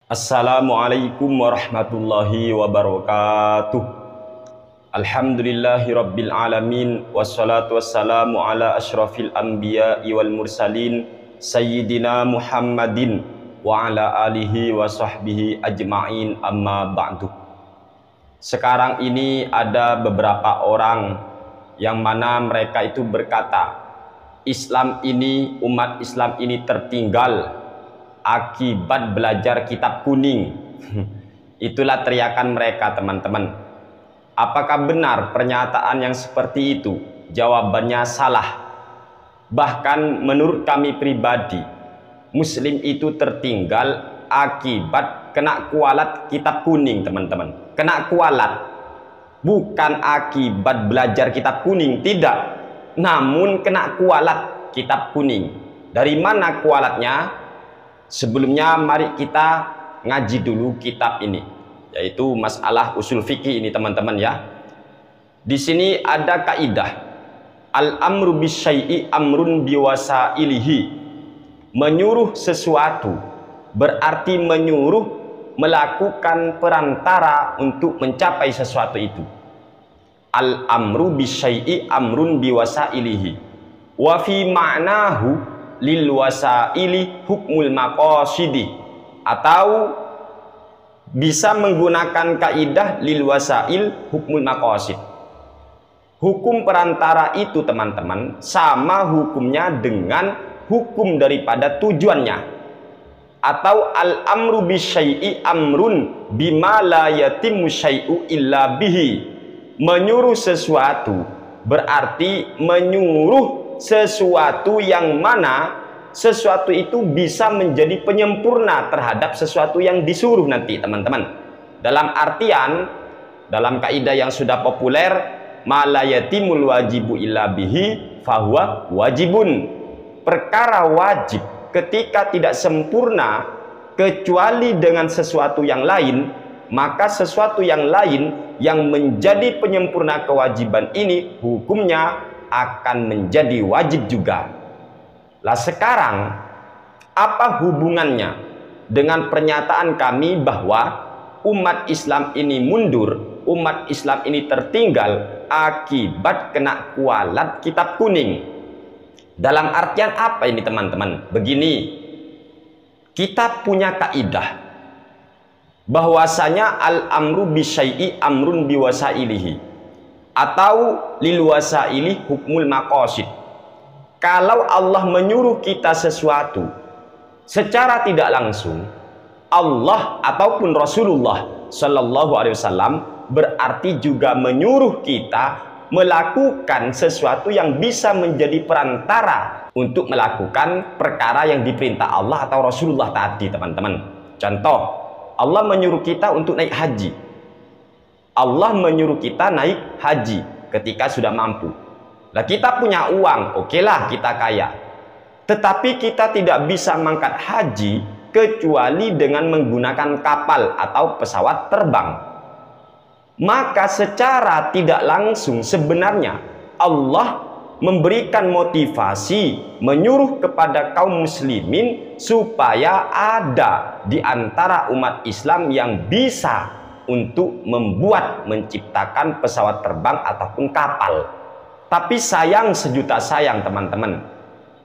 Assalamualaikum warahmatullahi wabarakatuh. Alhamdulillahi rabbil alamin. Wassalatu wassalamu ala ashrafil anbiya'i wal mursalin Sayyidina Muhammadin wa ala alihi wa sahbihi ajma'in, amma ba'du. Sekarang ini ada beberapa orang yang mana mereka itu berkata, umat Islam ini tertinggal akibat belajar kitab kuning. Itulah teriakan mereka, teman-teman. Apakah benar pernyataan yang seperti itu? Jawabannya salah. Bahkan menurut kami pribadi, Muslim itu tertinggal akibat kena kualat kitab kuning, teman-teman. Kena kualat, bukan akibat belajar kitab kuning, tidak. Namun kena kualat kitab kuning. Dari mana kualatnya? Sebelumnya mari kita ngaji dulu kitab ini, yaitu masalah usul fikih ini, teman-teman ya. Di sini ada kaidah al-amru bisyai'i amrun biwasailihi. Menyuruh sesuatu berarti menyuruh melakukan perantara untuk mencapai sesuatu itu. Al-amru bisyai'i amrun biwasailihi. Wa fi ma'nahu lil wasaili hukmul maqasidi, atau bisa menggunakan kaidah lil wasail hukmul maqasid. Hukum perantara itu, teman-teman, sama hukumnya dengan hukum daripada tujuannya. Atau al amru bisyai'i amrun bima la yatimmu syai'u illa bihi. Menyuruh sesuatu berarti menyuruh sesuatu yang mana sesuatu itu bisa menjadi penyempurna terhadap sesuatu yang disuruh nanti, teman-teman. Dalam artian, dalam kaidah yang sudah populer, ma la yatimul wajibu illa bihi fahuwa wajibun. Perkara wajib ketika tidak sempurna kecuali dengan sesuatu yang lain, maka sesuatu yang lain yang menjadi penyempurna kewajiban ini hukumnya akan menjadi wajib juga. Lah sekarang apa hubungannya dengan pernyataan kami bahwa umat Islam ini mundur, umat Islam ini tertinggal akibat kena kualat kitab kuning? Dalam artian apa ini, teman-teman? Begini, kita punya kaidah bahwasanya al-amru bisyai'i amrun biwasailihi, atau lil wasaili hukmul maqasid. Kalau Allah menyuruh kita sesuatu secara tidak langsung, Allah ataupun Rasulullah Shallallahu Alaihi Wasallam berarti juga menyuruh kita melakukan sesuatu yang bisa menjadi perantara untuk melakukan perkara yang diperintah Allah atau Rasulullah tadi, teman-teman. Contoh, Allah menyuruh kita untuk naik haji. Allah menyuruh kita naik haji ketika sudah mampu. Nah, kita punya uang, okelah kita kaya. Tetapi kita tidak bisa mangkat haji kecuali dengan menggunakan kapal atau pesawat terbang. Maka secara tidak langsung sebenarnya Allah memberikan motivasi, menyuruh kepada kaum muslimin supaya ada di antara umat Islam yang bisa untuk menciptakan pesawat terbang ataupun kapal. Tapi sayang sejuta sayang, teman-teman,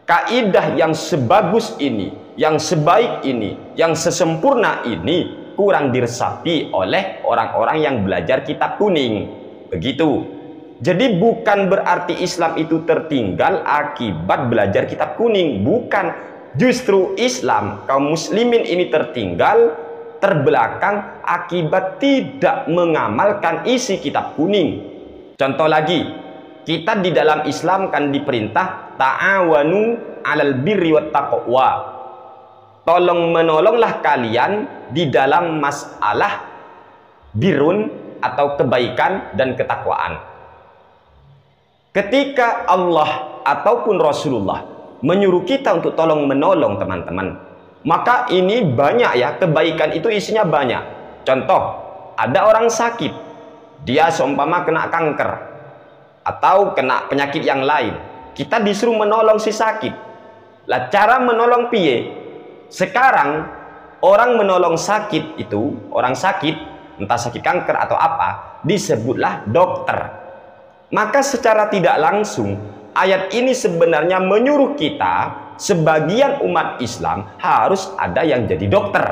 kaidah yang sebagus ini, yang sebaik ini, yang sesempurna ini kurang diresapi oleh orang-orang yang belajar kitab kuning. Begitu. Jadi bukan berarti Islam itu tertinggal akibat belajar kitab kuning, bukan. Justru Islam, kaum muslimin ini tertinggal, terbelakang akibat tidak mengamalkan isi kitab kuning. Contoh lagi, kita di dalam Islam kan diperintah ta'awanu 'alal birri wat taqwa. Tolong menolonglah kalian di dalam masalah birun atau kebaikan dan ketakwaan. Ketika Allah ataupun Rasulullah menyuruh kita untuk tolong menolong, teman-teman, maka ini banyak ya, kebaikan itu isinya banyak. Contoh, ada orang sakit, dia seumpama kena kanker atau kena penyakit yang lain, kita disuruh menolong si sakit. Lah cara menolong piye? Sekarang orang menolong sakit itu, orang sakit, entah sakit kanker atau apa, disebutlah dokter. Maka secara tidak langsung, ayat ini sebenarnya menyuruh kita, sebagian umat Islam, harus ada yang jadi dokter.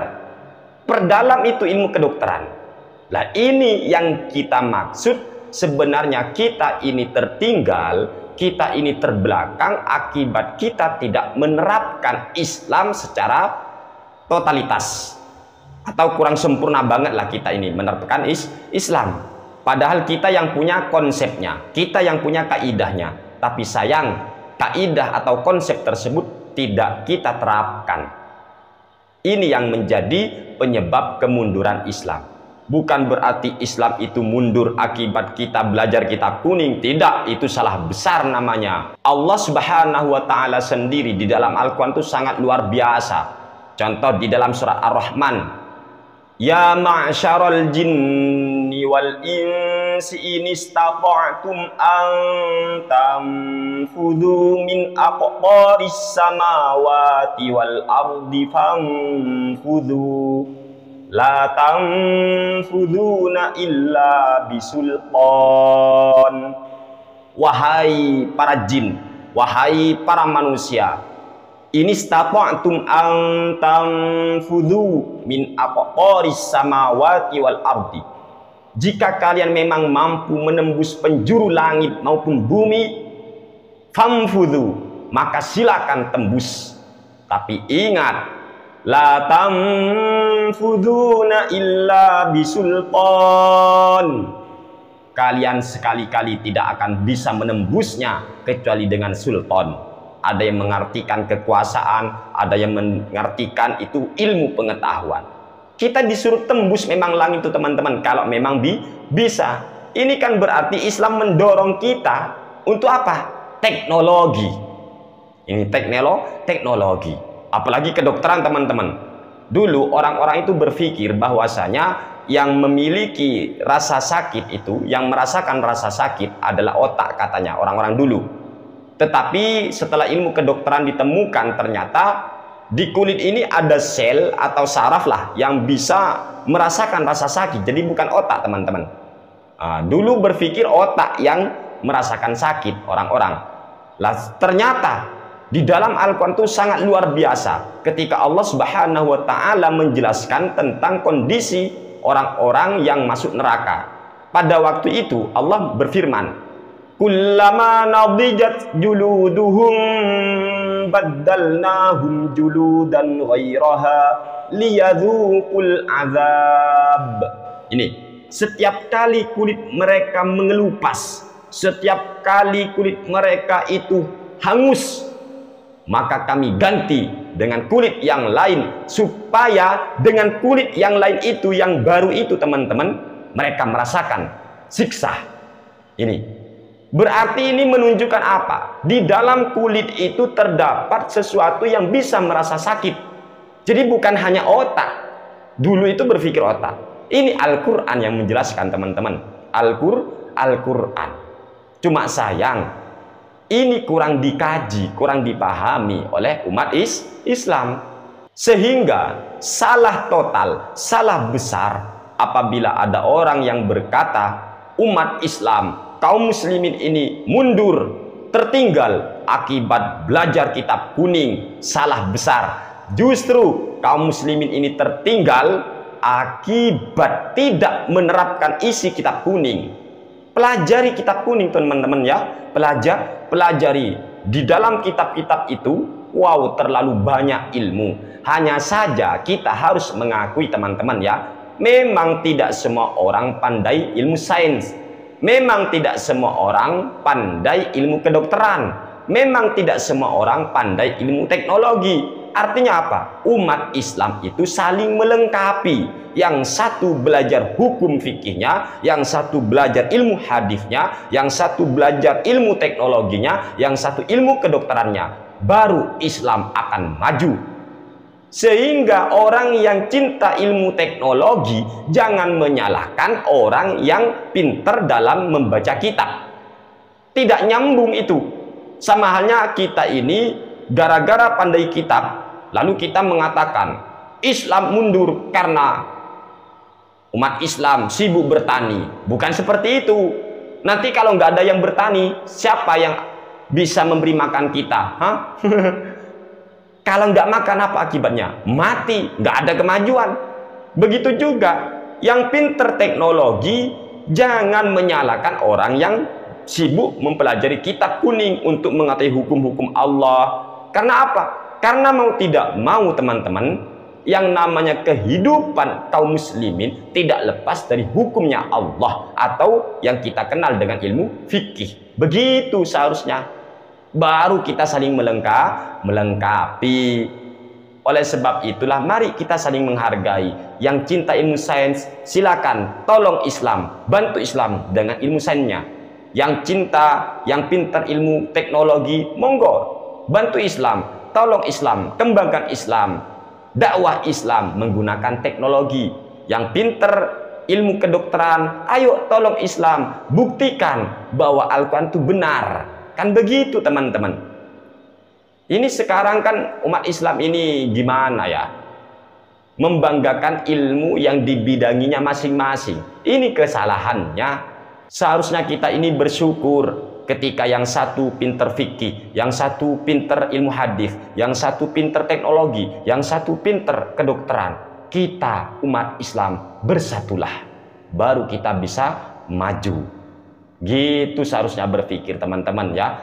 Perdalam itu ilmu kedokteran. Lah ini yang kita maksud, sebenarnya kita ini tertinggal, kita ini terbelakang akibat kita tidak menerapkan Islam secara totalitas. Atau kurang sempurna banget lah kita ini menerapkan Islam. Padahal kita yang punya konsepnya, kita yang punya kaidahnya. Tapi sayang, kaidah atau konsep tersebut tidak kita terapkan. Ini yang menjadi penyebab kemunduran Islam. Bukan berarti Islam itu mundur akibat kita belajar kitab kuning. Tidak, itu salah besar namanya. Allah Subhanahu wa Ta'ala sendiri di dalam Al-Quran itu sangat luar biasa. Contoh di dalam surat Ar-Rahman, ya ma'syaral jinni wal insi in istata'tum an tanfudhu min aqtaris samawati wal ardi fanfudhu la tanfudhuna illa bisultan. Wahai para jin, wahai para manusia, ini stata'tum an tanfudhu min aqtaris samawati wal ardi. Jika kalian memang mampu menembus penjuru langit maupun bumi, famfudhu, maka silakan tembus. Tapi ingat, la tanfudhuna illa bisultan. Kalian sekali-kali tidak akan bisa menembusnya kecuali dengan sultan. Ada yang mengartikan kekuasaan, ada yang mengartikan itu ilmu pengetahuan. Kita disuruh tembus memang langit itu teman-teman, kalau memang bisa. Ini kan berarti Islam mendorong kita untuk apa? Teknologi. Ini teknologi. Apalagi kedokteran teman-teman. Dulu orang-orang itu berpikir bahwasanya yang memiliki rasa sakit itu, yang merasakan rasa sakit adalah otak katanya orang-orang dulu. Tetapi setelah ilmu kedokteran ditemukan, ternyata di kulit ini ada sel atau saraf lah yang bisa merasakan rasa sakit. Jadi bukan otak teman-teman. Dulu berpikir otak yang merasakan sakit orang-orang. Ternyata di dalam Al-Quran itu sangat luar biasa ketika Allah Subhanahu wa Ta'ala menjelaskan tentang kondisi orang-orang yang masuk neraka. Pada waktu itu Allah berfirman, kullama nadijat juluduhum baddalnahum juludan ghairaha liyadzuqul azab. Ini, setiap kali kulit mereka mengelupas, setiap kali kulit mereka itu hangus, maka kami ganti dengan kulit yang lain, supaya dengan kulit yang lain itu, yang baru itu teman-teman, mereka merasakan siksa. Ini berarti ini menunjukkan apa? Di dalam kulit itu terdapat sesuatu yang bisa merasa sakit. Jadi bukan hanya otak. Dulu itu berpikir otak. Ini Al-Quran yang menjelaskan teman-teman. Al-Quran. Cuma sayang, ini kurang dikaji, kurang dipahami oleh umat Islam. Sehingga salah total, salah besar apabila ada orang yang berkata umat Islam, kaum muslimin ini mundur, tertinggal akibat belajar kitab kuning. Salah besar. Justru kaum muslimin ini tertinggal akibat tidak menerapkan isi kitab kuning. Pelajari kitab kuning teman-teman ya. Pelajari di dalam kitab-kitab itu. Wow, terlalu banyak ilmu. Hanya saja kita harus mengakui teman-teman ya, memang tidak semua orang pandai ilmu sains. Memang tidak semua orang pandai ilmu kedokteran. Memang tidak semua orang pandai ilmu teknologi. Artinya apa? Umat Islam itu saling melengkapi. Yang satu belajar hukum fikihnya, yang satu belajar ilmu hadisnya, yang satu belajar ilmu teknologinya, yang satu ilmu kedokterannya. Baru Islam akan maju. Sehingga orang yang cinta ilmu teknologi jangan menyalahkan orang yang pintar dalam membaca kitab. Tidak nyambung itu. Sama halnya kita ini gara-gara pandai kitab, lalu kita mengatakan Islam mundur karena umat Islam sibuk bertani. Bukan seperti itu. Nanti kalau nggak ada yang bertani, siapa yang bisa memberi makan kita? Hah? Kalau nggak makan, apa akibatnya? Mati, nggak ada kemajuan. Begitu juga yang pinter teknologi, jangan menyalahkan orang yang sibuk mempelajari kitab kuning untuk mengetahui hukum-hukum Allah. Karena apa? Karena mau tidak mau teman-teman, yang namanya kehidupan kaum muslimin tidak lepas dari hukumnya Allah atau yang kita kenal dengan ilmu fikih. Begitu seharusnya. Baru kita saling melengkapi. Oleh sebab itulah mari kita saling menghargai. Yang cinta ilmu sains, silakan tolong Islam, bantu Islam dengan ilmu sainsnya. Yang cinta, yang pintar ilmu teknologi, monggo bantu Islam, tolong Islam, kembangkan Islam, dakwah Islam menggunakan teknologi. Yang pintar ilmu kedokteran, ayo tolong Islam, buktikan bahwa Al-Quran itu benar. Kan begitu teman-teman. Ini sekarang kan umat Islam ini gimana ya? Membanggakan ilmu yang dibidanginya masing-masing. Ini kesalahannya. Seharusnya kita ini bersyukur ketika yang satu pinter fikih, yang satu pinter ilmu hadis, yang satu pinter teknologi, yang satu pinter kedokteran. Kita umat Islam bersatulah, baru kita bisa maju. Gitu seharusnya berpikir teman-teman ya.